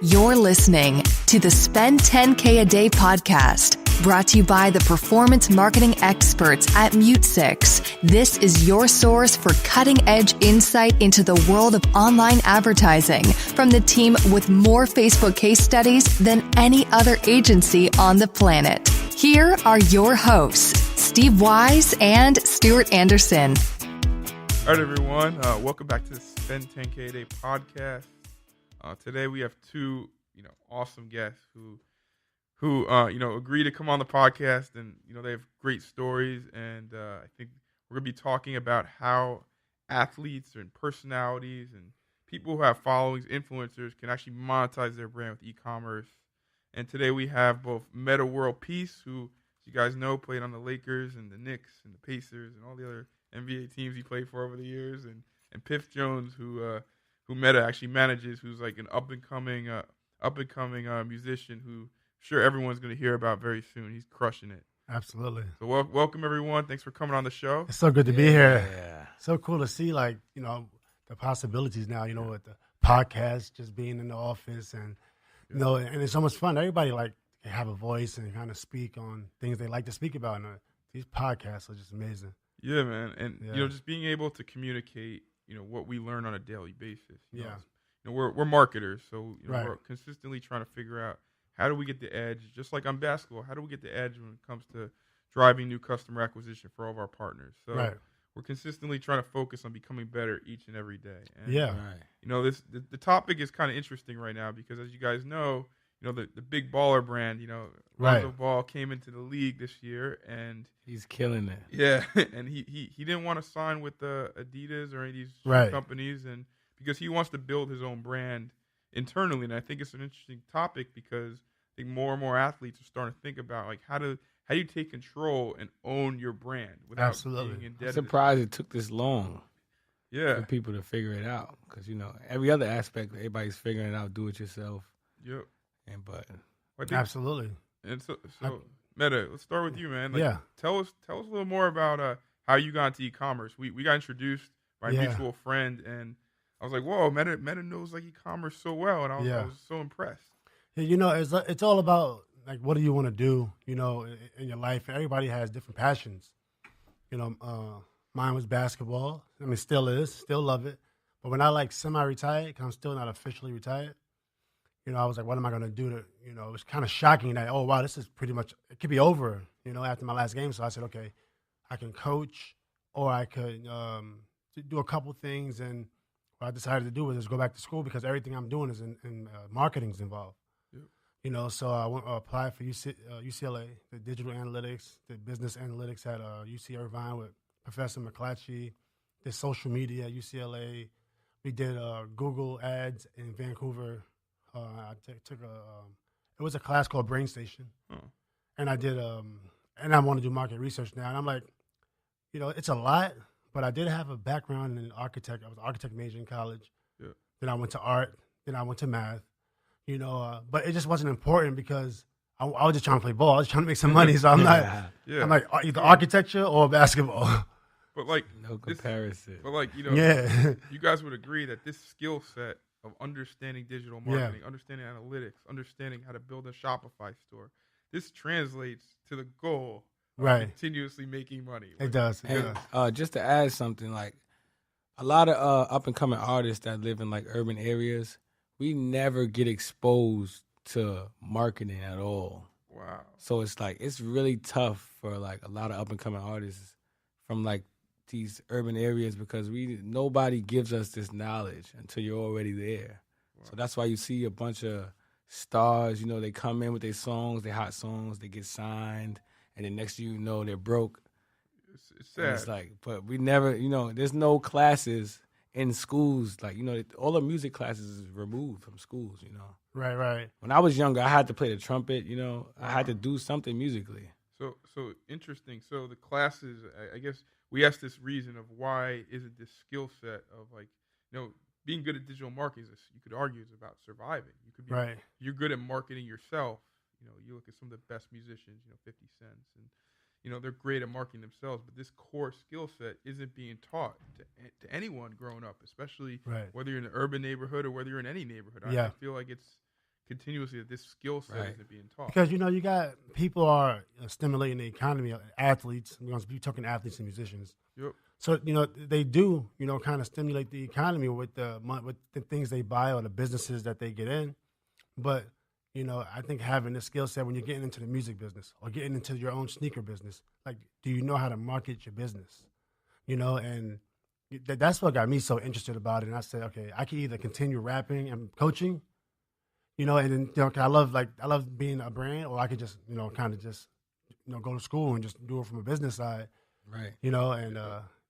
You're listening to the Spend 10K a Day podcast, brought to you by the performance marketing experts at Mute6. This is your source for cutting-edge insight into the world of online advertising from the team with more Facebook case studies than any other agency on the planet. Here are your hosts, Steve Wise and Stuart Anderson. All right, everyone. Welcome back to the Spend 10K a Day podcast. Today we have two, awesome guests who agree to come on the podcast, and they have great stories. And I think we're gonna be talking about how athletes and personalities and people who have followings, influencers, can actually monetize their brand with e-commerce. And today we have both Metta Piif, who, as you guys know, played on the Lakers and the Knicks and the Pacers and all the other NBA teams he played for over the years, and Piif Jones, who Metta actually manages, who's like an up and coming musician who I'm sure everyone's going to hear about very soon. He's crushing it. Absolutely. So welcome everyone. Thanks for coming on the show. It's so good to be here. Yeah. So cool to see the possibilities now. With the podcast, just being in the office, and and it's so much fun. Everybody can have a voice and kind of speak on things they like to speak about. And these podcasts are just amazing. Yeah, man, and just being able to communicate. What we learn on a daily basis. We're marketers, so we're consistently trying to figure out how do we get the edge. Just like on basketball, how do we get the edge when it comes to driving new customer acquisition for all of our partners? So we're consistently trying to focus on becoming better each and every day. And, the topic is kind of interesting right now because, as you guys know, the big baller brand, Lonzo Ball came into the league this year and he's killing it. Yeah, and he didn't want to sign with Adidas or any of these companies, and because he wants to build his own brand internally. And I think it's an interesting topic because I think more and more athletes are starting to think about how do you take control and own your brand without being indebted. I'm surprised it took this long. Yeah, for people to figure it out because every other aspect everybody's figuring it out, do it yourself. Yep. Absolutely. And so Metta, let's start with you, man. Tell us a little more about how you got into e-commerce. We got introduced by a mutual friend, and I was like, whoa, Metta knows e-commerce so well, and I was so impressed. Yeah, it's all about what do you want to do, in your life. Everybody has different passions. Mine was basketball. I mean, still love it. But when I semi-retired, 'cause I'm still not officially retired. I was like, what am I going to do to, it was kind of shocking that, oh, wow, this is pretty much, it could be over, after my last game. So I said, okay, I can coach or I could do a couple things. And what I decided to do was just go back to school because everything I'm doing is in marketing's involved. Yep. So I went applied for UCLA, the digital analytics, the business analytics at UC Irvine with Professor McClatchy, did social media at UCLA. We did Google ads in Vancouver. I took it was a class called Brain Station, and I did and I want to do market research now. And I'm like, it's a lot, but I did have a background in architect. I was an architect major in college. Yeah. Then I went to art. Then I went to math. But it just wasn't important because I was just trying to play ball. I was trying to make some money, so I'm not. Yeah. I'm like either architecture or basketball. But no comparison. You guys would agree that this skill set of understanding digital marketing, understanding analytics, understanding how to build a Shopify store, this translates to the goal of continuously making money. It does. Just to add something, a lot of up and coming artists that live in urban areas, we never get exposed to marketing at all. Wow. So it's really tough for a lot of up and coming artists from these urban areas because nobody gives us this knowledge until you're already there. Wow. So that's why you see a bunch of stars, they come in with their songs, their hot songs, they get signed, and then next thing you know, they're broke. It's sad. And it's but we never, there's no classes in schools. All the music classes is removed from schools, Right. When I was younger, I had to play the trumpet, I had to do something musically. So interesting. So the classes, I guess we asked this reason of why isn't this skill set of being good at digital marketing, you could argue is about surviving. You could be you're good at marketing yourself. You look at some of the best musicians, 50 Cent, and they're great at marketing themselves, but this core skill set isn't being taught to anyone growing up, especially whether you're in an urban neighborhood or whether you're in any neighborhood. I feel like it's continuously that this skill set isn't being taught. Because you got people are stimulating the economy, athletes. We're going to be talking athletes and musicians. Yep. So they do kind of stimulate the economy with the things they buy or the businesses that they get in. But I think having this skill set when you're getting into the music business or getting into your own sneaker business, like, do you know how to market your business? And that's what got me so interested about it. And I said, okay, I can either continue rapping and coaching, and then I love being a brand, or I could just kind of just go to school and just do it from a business side, right?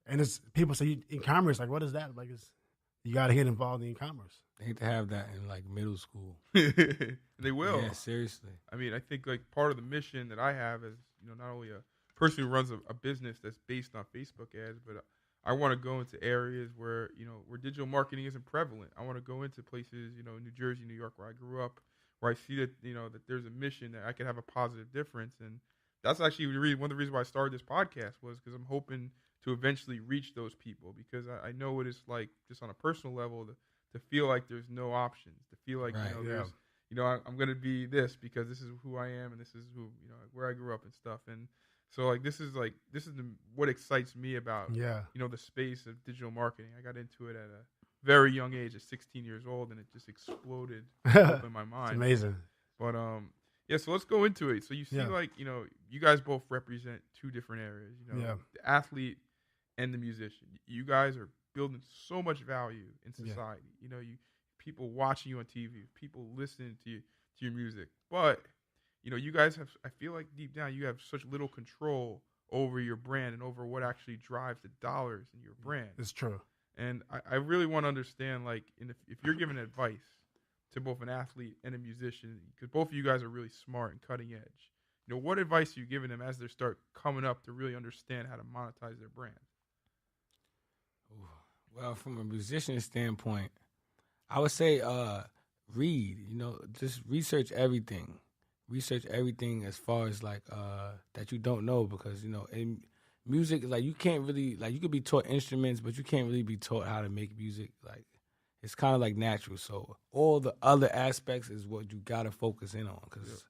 And it's people say e-commerce, like, what is that? Like, you got to get involved in e-commerce. They need to have that in like middle school. They will. Yeah, seriously. I mean, I think like part of the mission that I have is not only a person who runs a business that's based on Facebook ads, but I want to go into areas where where digital marketing isn't prevalent. I want to go into places New Jersey, New York, where I grew up, where I see that that there's a mission that I could have a positive difference. And that's actually one of the reasons why I started this podcast, was because I'm hoping to eventually reach those people, because I know what it's like just on a personal level to feel like there's no options, to feel like there's I'm going to be this because this is who I am and this is who where I grew up and stuff. And so this is what excites me about the space of digital marketing. I got into it at a very young age, at 16 years old, and it just exploded in my mind. It's amazing. But so let's go into it. So you see you guys both represent two different areas. The athlete and the musician. You guys are building so much value in society. People watching you on TV, people listening to your music, but you guys have, I feel like deep down, you have such little control over your brand and over what actually drives the dollars in your brand. It's true. And I really want to understand, like, if you're giving advice to both an athlete and a musician, because both of you guys are really smart and cutting edge, what advice are you giving them as they start coming up to really understand how to monetize their brand? Well, from a musician standpoint, I would say read, just research everything. Research everything as far as like that you don't know, because in music, like, you can't really, like, you could be taught instruments, but you can't really be taught how to make music. Like, it's kind of like natural. So all the other aspects is what you gotta focus in on. Because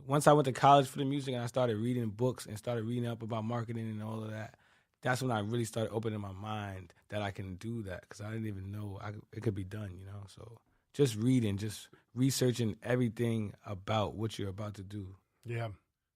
once I went to college for the music and I started reading books and started reading up about marketing and all of that, that's when I really started opening my mind that I can do that, because I didn't even know it could be done. So just reading, just researching everything about what you're about to do. Yeah.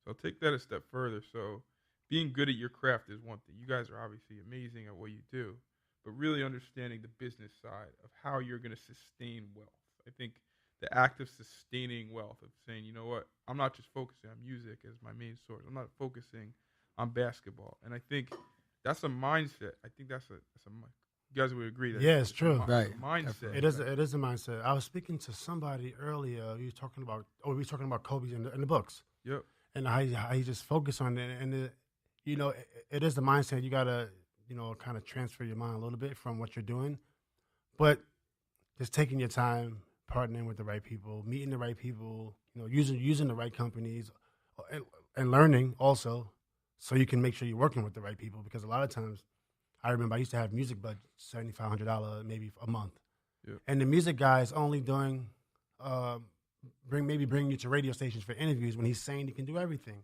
So take that a step further. So being good at your craft is one thing. You guys are obviously amazing at what you do, but really understanding the business side of how you're going to sustain wealth. I think the act of sustaining wealth, of saying, you know what, I'm not just focusing on music as my main source. I'm not focusing on basketball. And I think that's a mindset. I think that's a you guys would agree that it's true. Right. Mindset. It is a mindset. I was speaking to somebody earlier. We were talking about Kobe in the books. Yep. And how he just focused on it. And it is the mindset. You gotta kind of transfer your mind a little bit from what you're doing, but just taking your time, partnering with the right people, meeting the right people, using the right companies, and learning also, so you can make sure you're working with the right people. Because a lot of times, I remember I used to have music budget, $7,500 maybe a month, and the music guy is only doing bringing you to radio stations for interviews when he's saying he can do everything.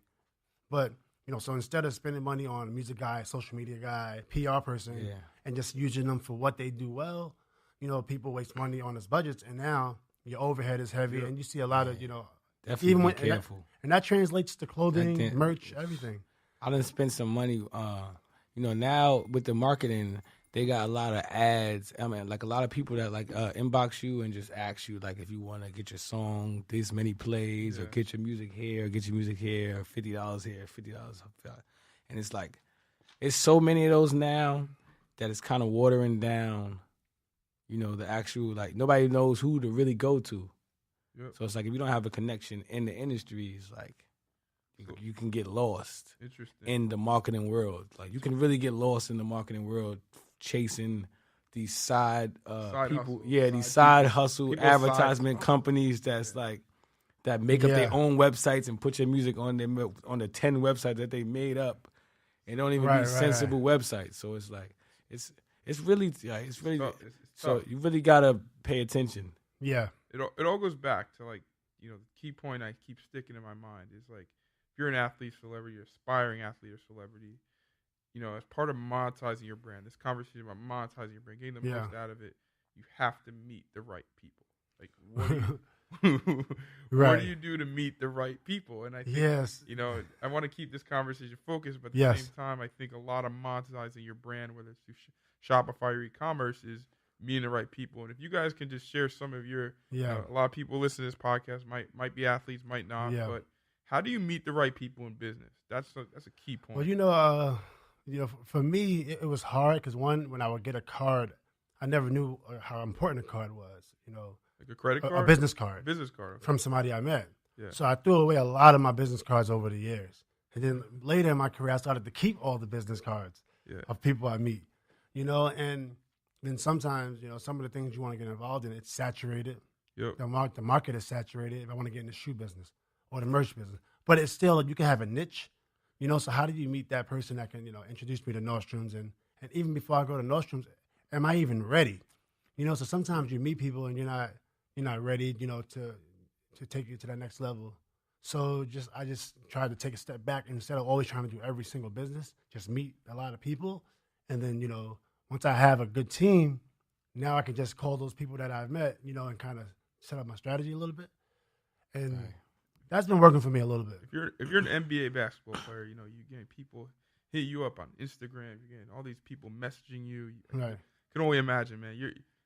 But so instead of spending money on a music guy, social media guy, PR person, and just using them for what they do well, people waste money on his budgets, and now your overhead is heavy, and you see a lot of definitely even be careful. And that translates to clothing, merch, everything. I done spent some money. Now with the marketing, they got a lot of ads. I mean, like, a lot of people that inbox you and just ask you, like, if you want to get your song this many plays, or get your music here, or get your music here, or $50 here, $50. And it's like, it's so many of those now that it's kind of watering down, the actual, like, nobody knows who to really go to. Yep. So it's like, if you don't have a connection in the industry, it's like, you can get lost in the marketing world. Like, you can really get lost in the marketing world chasing these side people. Hustle. Yeah, these side hustle advertisement companies that's like, that make up their own websites and put your music on the 10 websites that they made up, and don't even be sensible websites. So it's like, it's really so you really gotta pay attention. Yeah. It all goes back to, like, the key point I keep sticking in my mind is like, if you're an athlete, celebrity, or aspiring athlete or celebrity, as part of monetizing your brand, this conversation about monetizing your brand, getting the most out of it, you have to meet the right people. Like, what do you what do you do to meet the right people? And I think, I want to keep this conversation focused, but at the same time, I think a lot of monetizing your brand, whether it's through Shopify or e-commerce, is meeting the right people. And if you guys can just share some of your, a lot of people listening to this podcast might be athletes, might not, but how do you meet the right people in business? That's a key point. Well, for me, it was hard because when I would get a card, I never knew how important a card was. Like a credit card? A business card. Okay. From somebody I met. Yeah. So I threw away a lot of my business cards over the years. And then later in my career, I started to keep all the business cards of people I meet. And then sometimes, some of the things you want to get involved in, it's saturated. Yep. The market is saturated if I want to get in the shoe business or the merch business. But it's still, you can have a niche. So how do you meet that person that can, introduce me to Nordstrom's? And even before I go to Nordstrom's, am I even ready? So sometimes you meet people and you're not ready, to take you to that next level. So I just tried to take a step back, and instead of always trying to do every single business, just meet a lot of people. And then, once I have a good team, now I can just call those people that I've met, and kind of set up my strategy a little bit. And that's been working for me a little bit. If you're an NBA basketball player, you're getting people hit you up on Instagram. You're getting all these people messaging you. Right. Can only imagine, man.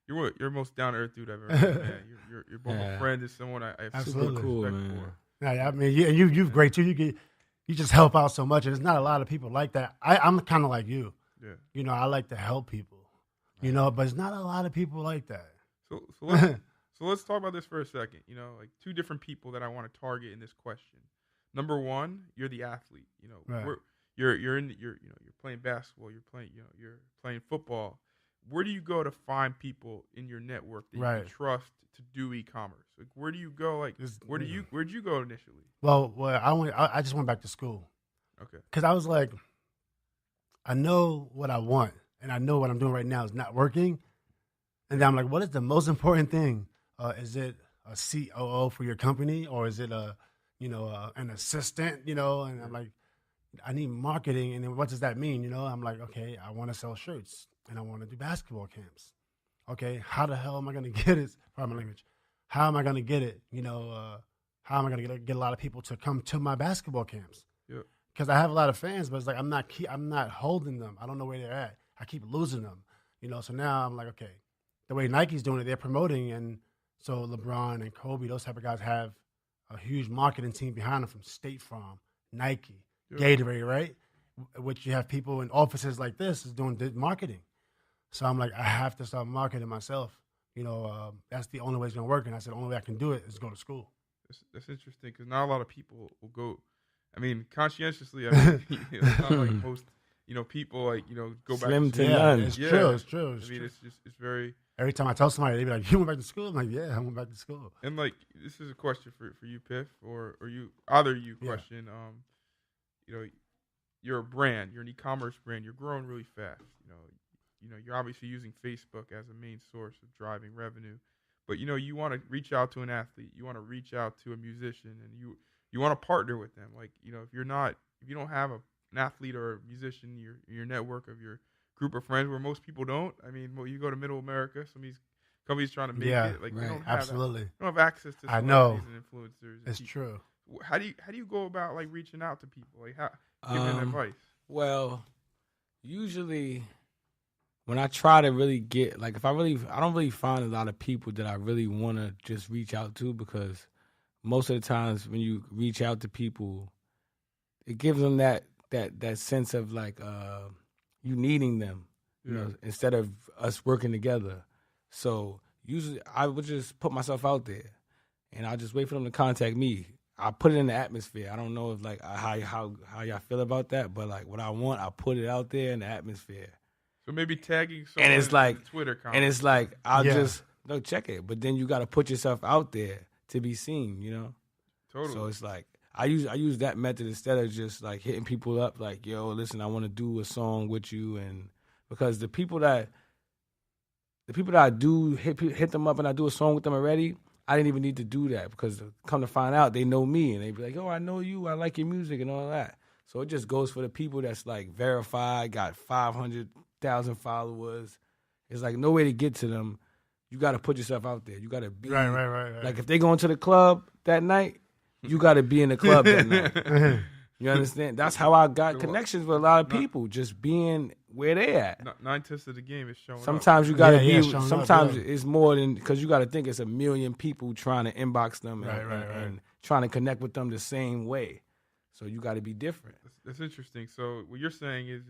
You're the most down to earth dude I've ever met, man. You're both a friend and someone I have super respect for. Yeah, I mean, you've great too. You just help out so much, and there's not a lot of people like that. I'm kind of like you. Yeah. I like to help people. But it's not a lot of people like that. So let's talk about this for a second. Like two different people that I want to target in this question. Number one, you're the athlete. You're playing basketball. You're playing football. Where do you go to find people in your network that you can trust to do e-commerce? Like, where do you go? Like, where'd you go initially? Well, I just went back to school. Okay. Because I was like, I know what I want, and I know what I'm doing right now is not working. And then I'm like, what is the most important thing? Is it a COO for your company, or is it an assistant? And I'm like, I need marketing, and then what does that mean? I'm like, okay, I want to sell shirts. And I want to do basketball camps. Okay, how the hell am I going to get it? Pardon my language. How am I going to get it? How am I going to get a lot of people to come to my basketball camps? Because I have a lot of fans, but it's like I'm not holding them. I don't know where they're at. I keep losing them. So now I'm like, okay, the way Nike's doing it, they're promoting, and so LeBron and Kobe, those type of guys have a huge marketing team behind them from State Farm, Nike, Gatorade, right? Which you have people in offices like this is doing marketing. So I'm like, I have to start marketing myself. That's the only way it's going to work. And I said, the only way I can do it is go to school. That's interesting because not a lot of people will go. I mean, conscientiously, it's not like most, people go Slim back to none. It's true. It's true. I mean, it's very. Every time I tell somebody, they be like, "You went back to school?" I'm like, "Yeah, I went back to school." And like, this is a question for you, Piif, or you, either you question. You're a brand. You're an e-commerce brand. You're growing really fast. You're obviously using Facebook as a main source of driving revenue, but you want to reach out to an athlete. You want to reach out to a musician, and you want to partner with them. Like, if you don't have an athlete or a musician in your network of your group of friends, where most people don't. I mean, you go to Middle America, some of these companies trying to make it. Like, they don't have absolutely. They don't have access to celebrities and influencers. It's true. How do you go about like reaching out to people? Like, how giving advice? Well, usually when I try to really get, like, I don't really find a lot of people that I really want to just reach out to, because most of the times when you reach out to people, it gives them that sense of like you needing them, instead of us working together. So usually I would just put myself out there, and I'll just wait for them to contact me. I put it in the atmosphere. I don't know if like how y'all feel about that, but like what I want, I put it out there in the atmosphere. So maybe tagging someone and it's like, in the Twitter comment. And it's like, I'll just check it. But then you got to put yourself out there to be seen, Totally. So it's like, I use that method instead of just like hitting people up like, yo, listen, I want to do a song with you. And because the people that I do hit them up and I do a song with them already, I didn't even need to do that because come to find out, they know me and they be like, "Oh, I know you. I like your music and all that." So it just goes for the people that's like verified, got 500,000 followers. It's like no way to get to them. You got to put yourself out there. You got to be right. Like if they going to the club that night, you got to be in the club that night. You understand? That's how I got connections with a lot of people, just being where they at. 9/10 of the game is showing Sometimes up. you got to be. showing Sometimes up, it's more than because you got to think it's 1 million people trying to inbox them and trying to connect with them the same way. So you got to be different. That's interesting. So what you're saying is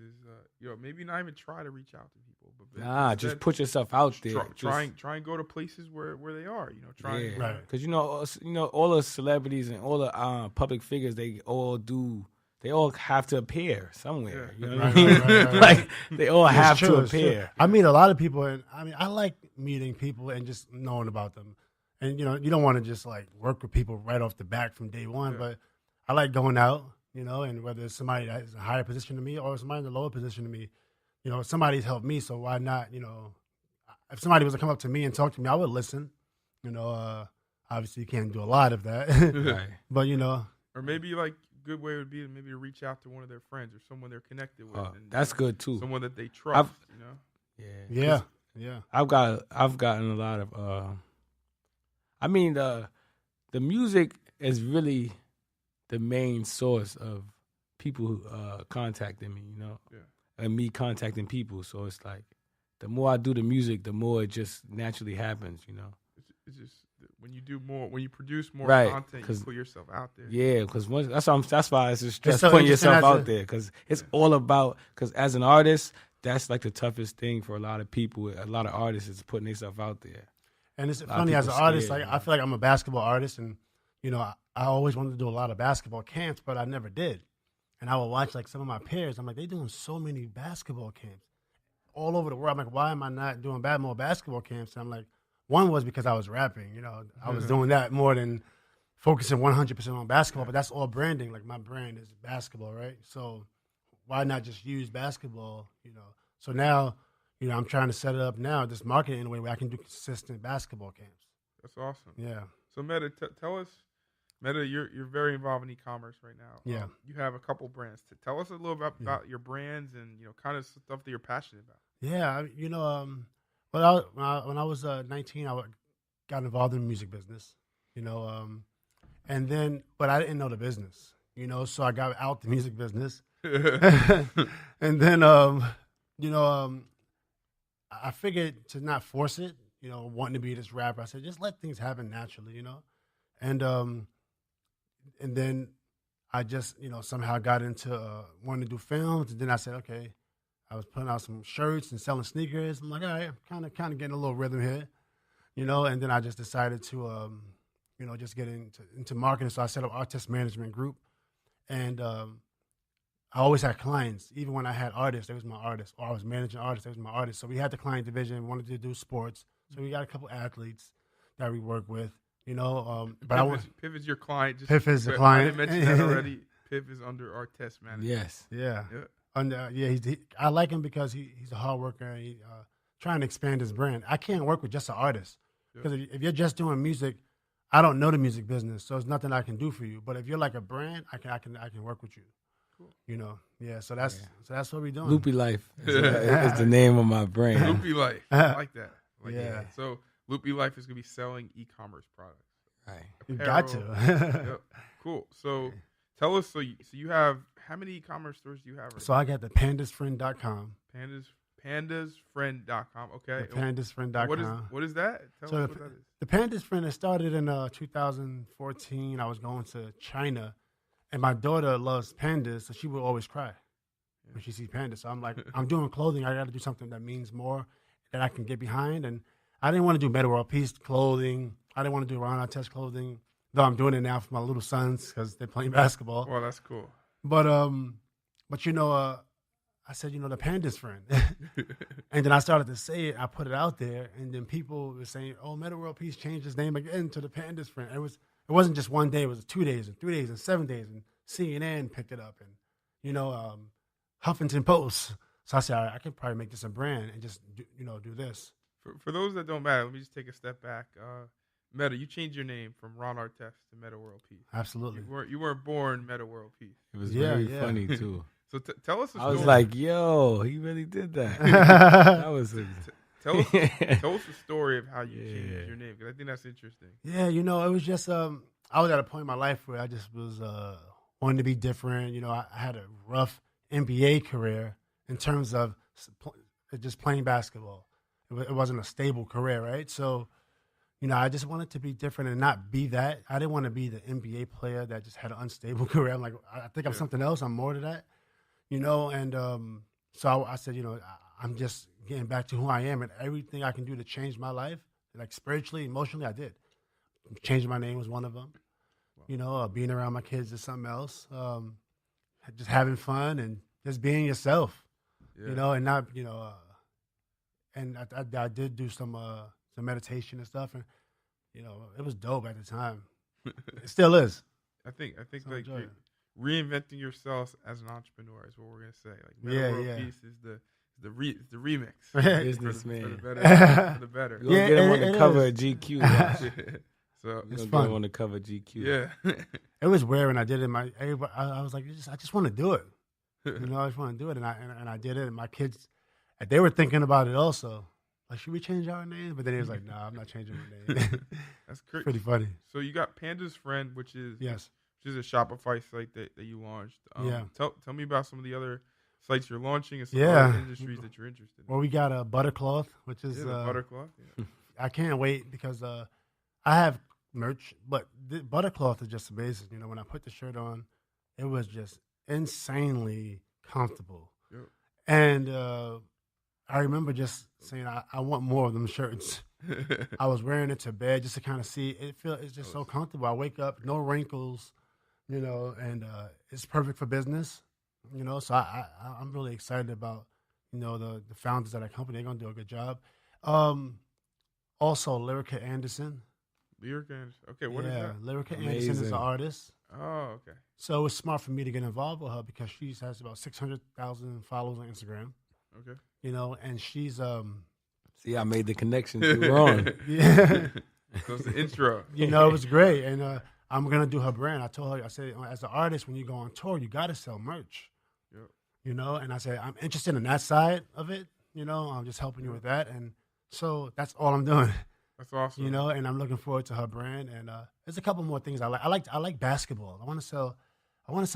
maybe not even try to reach out to people, but Nah, just put yourself out there. Try and go to places where they are. Because all the celebrities and all the public figures, they all have to appear somewhere. You know what I mean? Right. Like they all have true, to it's true. appear. I meet a lot of people, and I like meeting people and just knowing about them. And you don't want to just like work with people right off the bat from day one, but I like going out, and whether it's somebody that's in a higher position than me or somebody in a lower position than me, somebody's helped me, so why not, if somebody was to come up to me and talk to me, I would listen. Obviously you can't do a lot of that, Right. but or maybe like a good way would be to reach out to one of their friends or someone they're connected with. And, that's good too. Someone that they trust. yeah. I've gotten a lot of. The music is really the main source of people contacting me, and me contacting people. So it's like the more I do the music, the more it just naturally happens, It's just when you produce more Right, content, you put yourself out there. Yeah, because that's why it's just It's so putting interesting yourself as out there because it's all about. Because as an artist, that's like the toughest thing for a lot of people. A lot of artists is putting themselves out there. And it's funny as an artist, like I feel like I'm a basketball artist, and I always wanted to do a lot of basketball camps, but I never did. And I would watch like some of my peers. I'm like, they doing so many basketball camps all over the world. I'm like, why am I not doing more basketball camps? And I'm like, one was because I was rapping. I was doing that more than focusing 100% on basketball. But that's all branding. Like my brand is basketball, right? So why not just use basketball? So now, I'm trying to set it up now, just marketing in a way where I can do consistent basketball camps. That's awesome. Yeah. So Metta, tell us. Metta, you're very involved in e-commerce right now. Yeah. You have a couple brands. Tell us a little bit about your brands and kind of stuff that you're passionate about. Yeah, when I was 19, I got involved in the music business, and then but I didn't know the business, so I got out the music business, and then I figured to not force it, wanting to be this rapper. I said just let things happen naturally, and then I just, somehow got into wanting to do films. And then I said, okay, I was putting out some shirts and selling sneakers. I'm like, all right, I'm kind of getting a little rhythm here, And then I just decided to, just get into marketing. So I set up Artist Management Group. And I always had clients. Even when I had artists, they was my artists. Or I was managing artists, they was my artists. So we had the client division, wanted to do sports. So we got a couple athletes that we work with. But Piif is your client. Piif is the client. I didn't mention that already. Piif is under our test manager. Yes. Yeah. I like him because he's a hard worker. And he trying to expand his brand. I can't work with just an artist because if you're just doing music, I don't know the music business, so there's nothing I can do for you. But if you're like a brand, I can work with you. Cool. So that's what we're doing. Loopy Life is the name of my brand. Loopy Life. I like that. So Loopy Life is going to be selling e-commerce products. Right. You got to. Cool. So tell us, so you have, how many e-commerce stores do you have right So I got the pandasfriend.com. Pandasfriend.com. Okay. Pandasfriend.com. What is that? Tell us what that is. The Pandas Friend, started in 2014. I was going to China, and my daughter loves pandas, so she would always cry when she sees pandas. So I'm like, I'm doing clothing. I got to do something that means more, that I can get behind. And I didn't want to do Metta World Peace clothing. I didn't want to do Ron Artest clothing, though I'm doing it now for my little sons because they're playing basketball. Well, that's cool. But I said, the Pandas Friend. And then I started to say it. I put it out there, and then people were saying, oh, Metta World Peace changed his name again to the Pandas Friend. It wasn't just one day. It was 2 days and 3 days and 7 days, and CNN picked it up, and Huffington Post. So I said, all right, I could probably make this a brand and just do this. For those that don't matter, let me just take a step back. Metta, you changed your name from Ron Artest to Metta World Piif. Absolutely. You weren't born Metta World Piif. It was Yeah, very yeah. funny too. So tell us a I story. was like, yo, he really did that. That was tell us the story of how you changed your name, because I think that's interesting. Yeah, you know, it was just I was at a point in my life where I just was wanting to be different. You know, I had a rough NBA career in terms of just playing basketball. It wasn't a stable career, right? So, you know, I just wanted to be different and not be that. I didn't want to be the NBA player that just had an unstable career. I'm like, I think I'm something else. I'm more to that, you know. And so I said, you know, I'm just getting back to who I am, and everything I can do to change my life, like spiritually, emotionally, I did. Changing my name was one of them. You know, being around my kids is something else. Just having fun and just being yourself, you know, and not, you know, and I did do some meditation and stuff, and you know, it was dope at the time. It still is. I think So like enjoy it. reinventing yourself as an entrepreneur is what we're gonna say. Like Metta World Piif is the remix. Businessman. For the better. You're gonna get him on the cover is. of GQ. Watch. So It's You're gonna fun. get him on the cover of GQ. yeah. It was weird when I did it. I was like, I just want to do it. You know, I just want to do it, and I did it. And my kids, they were thinking about it also. Like, should we change our name? But then he was like, nah, I'm not changing my name. That's crazy. Pretty funny. So you got Panda's Friend, which is Yes. a Shopify site that you launched. Yeah. Tell me about some of the other sites you're launching and some Yeah. other industries that you're interested in. Well, we got a Buttercloth, which is the Buttercloth. Yeah. I can't wait because I have merch, but the Buttercloth is just amazing. You know, when I put the shirt on, it was just insanely comfortable. Yep. And I remember just saying, I want more of them shirts. I was wearing it to bed just to kind of see it. It's just so comfortable. I wake up, no wrinkles, you know, and it's perfect for business, you know. So I'm really excited about, you know, the founders of that company. They're gonna do a good job. Also, Lyrica Anderson. Lyrica Anderson. Okay, what is that? Lyrica Amazing. Anderson is an artist. Oh, okay. So it's smart for me to get involved with her because she has about 600,000 followers on Instagram. Okay. You know, and she's See, I made the connection through Ron. yeah. So it's the intro. You know, it was great. And I'm going to do her brand. I told her, I said, as an artist, when you go on tour, you got to sell merch. Yep. You know, and I said, I'm interested in that side of it. You know, I'm just helping you with that. And so that's all I'm doing. That's awesome. You know, and I'm looking forward to her brand. And there's a couple more things I like. I like basketball. I want to sell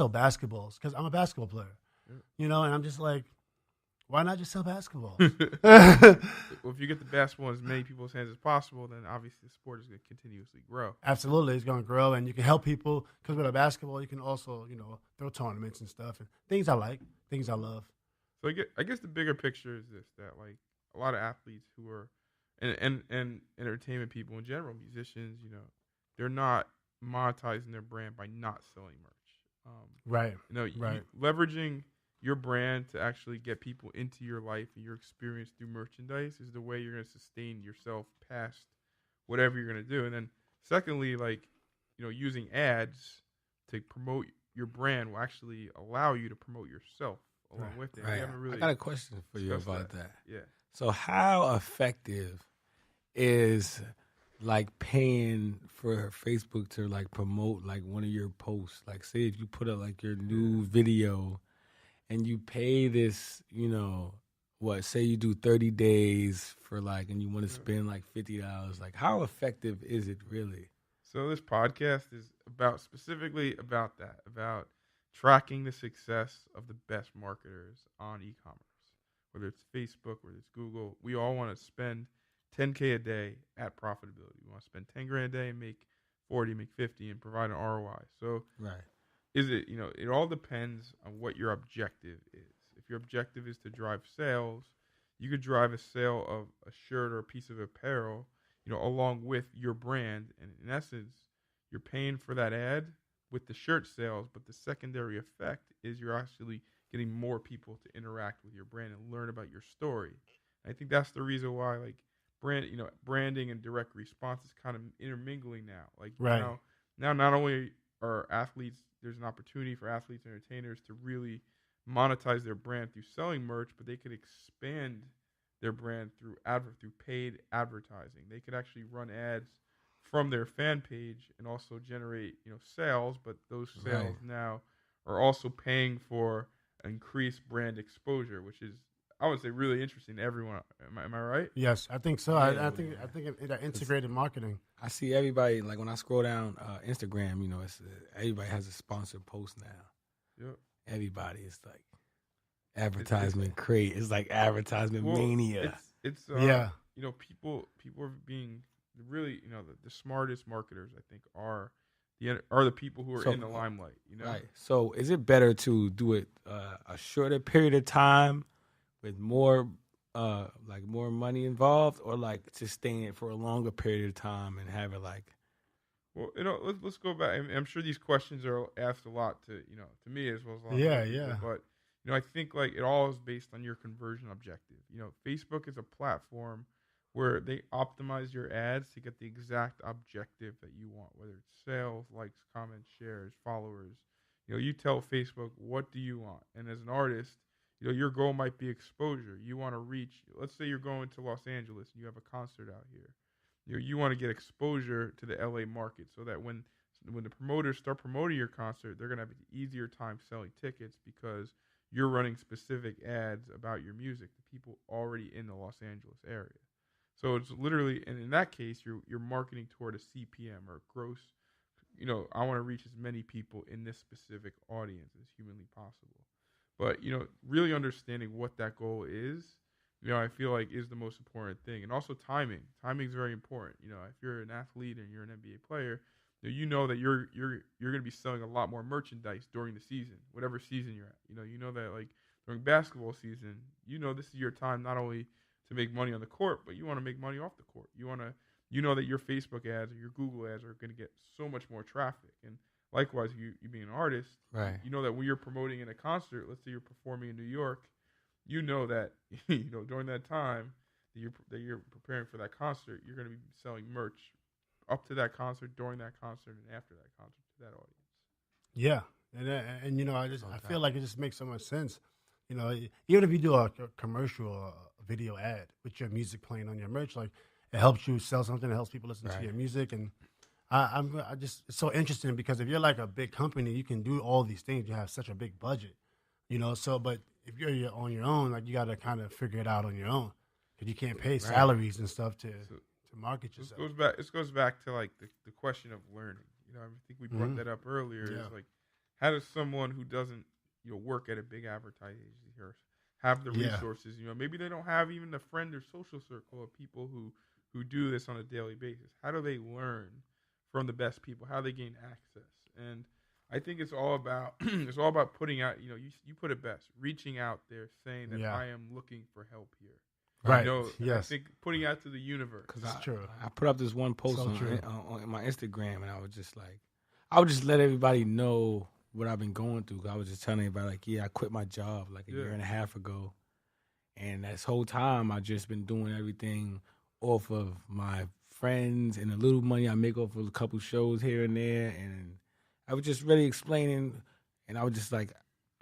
basketballs because I'm a basketball player. Yep. You know, and I'm just like, why not just sell basketballs? Well, if you get the basketball in as many people's hands as possible, then obviously the sport is going to continuously grow. Absolutely, it's going to grow, and you can help people because with a basketball, you can also, you know, throw tournaments and stuff and things I like, things I love. So I guess the bigger picture is this: that like a lot of athletes who are, and entertainment people in general, musicians, you know, they're not monetizing their brand by not selling merch. Right. You know, Right. leveraging your brand to actually get people into your life and your experience through merchandise is the way you're going to sustain yourself past whatever you're going to do. And then secondly, like, you know, using ads to promote your brand will actually allow you to promote yourself along with it. We Right. haven't really I got a question for you discussed about that. Yeah. So how effective is like paying for Facebook to like promote like one of your posts? Like say if you put up like your new video and you pay this, you know, say you do 30 days for like, and you want to spend like $50, like how effective is it really? So this podcast is specifically about that, about tracking the success of the best marketers on e-commerce, whether it's Facebook, whether it's Google. We all want to spend $10K a day at profitability. We want to spend 10 grand a day and make 40, make 50 and provide an ROI. So Right. it all depends on what your objective is. If your objective is to drive sales, you could drive a sale of a shirt or a piece of apparel, you know, along with your brand. And in essence, you're paying for that ad with the shirt sales, but the secondary effect is you're actually getting more people to interact with your brand and learn about your story. And I think that's the reason why, like, branding and direct response is kind of intermingling now. Like, Right. now not only are athletes, there's an opportunity for athletes and entertainers to really monetize their brand through selling merch, but they could expand their brand through paid advertising. They could actually run ads from their fan page and also generate, sales, but those sales now are also paying for increased brand exposure, which is, I would say, really interesting to everyone. Am I right? Yes, I think so. Yeah, I think that integrated marketing. I see everybody, like when I scroll down Instagram, it's everybody has a sponsored post now. Yep. Everybody is like advertisement crate. It's like advertisement mania. It's people are being really, the smartest marketers, I think, are the people who are in the limelight. Right. So is it better to do it a shorter period of time with more more money involved, or like to stay in it for a longer period of time and have it like? Well, let's go back. I'm sure these questions are asked a lot to me as well as a lot Yeah, of people, but I think like it all is based on your conversion objective. Facebook is a platform where they optimize your ads to get the exact objective that you want, whether it's sales, likes, comments, shares, followers. You tell Facebook, what do you want? And as an artist, your goal might be exposure. You want to reach, let's say you're going to Los Angeles and you have a concert out here. You want to get exposure to the LA market so that when the promoters start promoting your concert, they're going to have an easier time selling tickets because you're running specific ads about your music to people already in the Los Angeles area. So it's literally, and in that case, you're marketing toward a CPM or gross. I want to reach as many people in this specific audience as humanly possible. But really understanding what that goal is, I feel like is the most important thing. And also timing. Timing is very important. If you're an athlete and you're an NBA player, that you're going to be selling a lot more merchandise during the season, whatever season you're at. You know that like during basketball season, this is your time not only to make money on the court, but you want to make money off the court. You know that your Facebook ads or your Google ads are going to get so much more traffic. And likewise, you being an artist, right? That when you're promoting in a concert, let's say you're performing in New York, that during that time that you're preparing for that concert, you're going to be selling merch up to that concert, during that concert, and after that concert to that audience. Yeah, and I feel like it just makes so much sense. Even if you do a commercial or a video ad with your music playing on your merch, like it helps you sell something, it helps people listen to your music, and I just, it's so interesting because if you're like a big company, you can do all these things. You have such a big budget, but if you're on your own, like you got to kind of figure it out on your own because you can't pay salaries and stuff to market yourself. This goes back to like the question of learning. I think we brought that up earlier. Yeah. It's like, how does someone who doesn't work at a big advertising agency or have the resources? Maybe they don't have even a friend or social circle of people who do this on a daily basis. How do they learn from the best people? How do they gain access? And I think it's all about putting out. You put it best, reaching out there, saying that I am looking for help here. Right. I think putting out to the universe. That's true. I put up this one post on my Instagram, and I was just like, I would just let everybody know what I've been going through. I was just telling everybody, like, I quit my job like a year and a half ago. And this whole time, I've just been doing everything off of my friends and the little money I make off of a couple shows here and there. And I was just really explaining, and I was just like,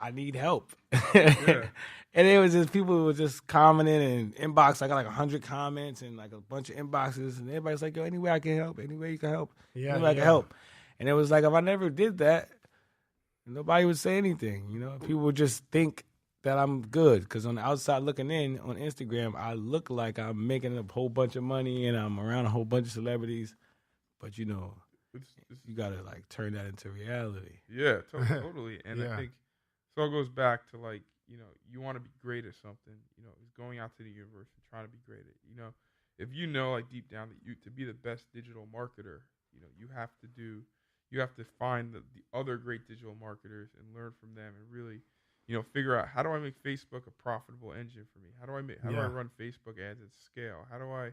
I need help. And it was just people were just commenting and inbox. I got like 100 comments and like a bunch of inboxes, and everybody's like, yo, any way I can help, any way you can help, any way I can help. And it was like, if I never did that, nobody would say anything. People would just think that I'm good because on the outside looking in on Instagram, I look like I'm making a whole bunch of money and I'm around a whole bunch of celebrities. But, you got to like turn that into reality. Yeah, totally. And I think it all goes back to like, you want to be great at something, is going out to the universe and trying to be great at it. If like deep down that to be the best digital marketer, you have to find the other great digital marketers and learn from them and really, figure out how do I make Facebook a profitable engine for me? How do I run Facebook ads at scale? How do I,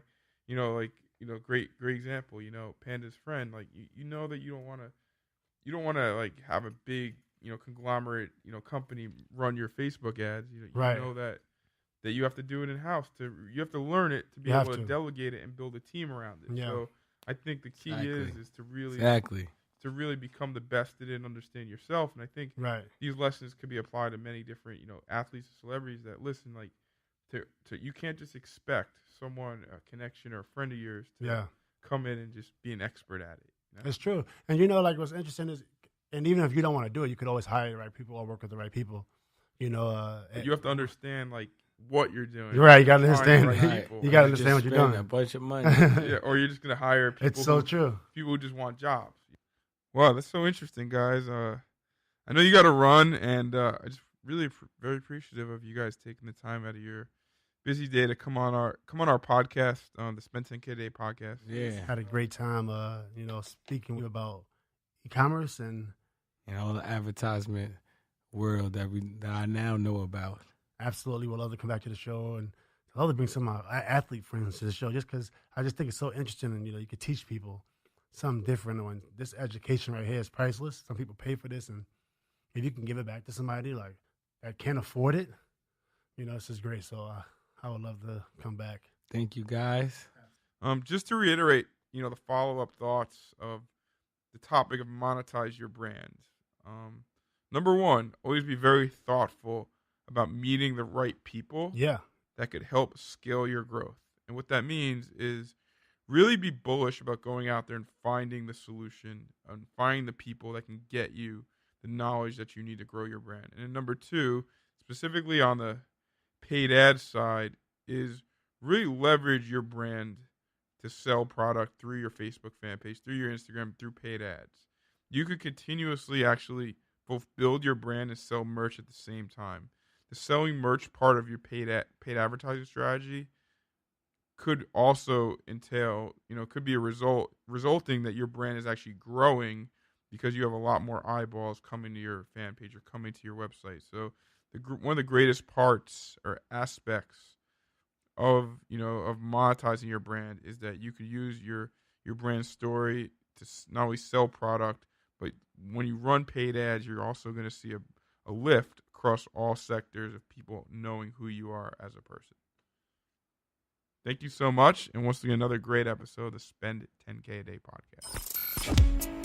great example, Panda's friend, like, that you don't want to like have a big, conglomerate, company run your Facebook ads. You know that you have to do it in-house. You have to learn it to be able to delegate it and build a team around it. Yeah. So I think the key is to really become the best at it and understand yourself. And I think these lessons could be applied to many different, athletes and celebrities that listen, like to you can't just expect someone, a connection or a friend of yours to come in and just be an expert at it. You know? It's true. And you know, like what's interesting is, and even if you don't want to do it, you could always hire the right people or work with the right people. You know, But you have to understand like what you're doing. Right, you got to Find the understand. right people. You got to Just understand what you're spend doing. a bunch of money. Yeah, or you're just gonna hire people. It's so true. People who just want jobs. Wow, that's so interesting, guys. I know you got to run, and I just really very appreciative of you guys taking the time out of your busy day to come on our podcast, the Spend 10K a Day podcast. Yeah. Had a great time, you know, speaking about e-commerce and All the advertisement world that I now know about. absolutely would love to come back to the show, and I'd love to bring some of my athlete friends to the show just because I just think it's so interesting, and you know, you could teach people something different. When this education right here is priceless, some people pay for this, and if you can give it back to somebody like that can't afford it, you know, this is great. So I would love to come back. Thank you, guys. Just to reiterate, you know, the follow-up thoughts of the topic of monetize your brand. Number one, always be very thoughtful about meeting the right people Yeah. that could help scale your growth. And what that means is really be bullish about going out there and finding the solution and finding the people that can get you the knowledge that you need to grow your brand. And then number two, specifically on the paid ad side, is really leverage your brand to sell product through your Facebook fan page, through your Instagram, through paid ads. You could continuously actually both build your brand and sell merch at the same time. The selling merch part of your paid advertising strategy could also entail, you know, could be a resulting that your brand is actually growing because you have a lot more eyeballs coming to your fan page or coming to your website. So one of the greatest parts or aspects of, you know, of monetizing your brand is that you could use your brand story to not only sell product, but when you run paid ads, you're also going to see a lift across all sectors of people knowing who you are as a person. Thank you so much. And once again, another great episode of the Spend 10K a Day podcast.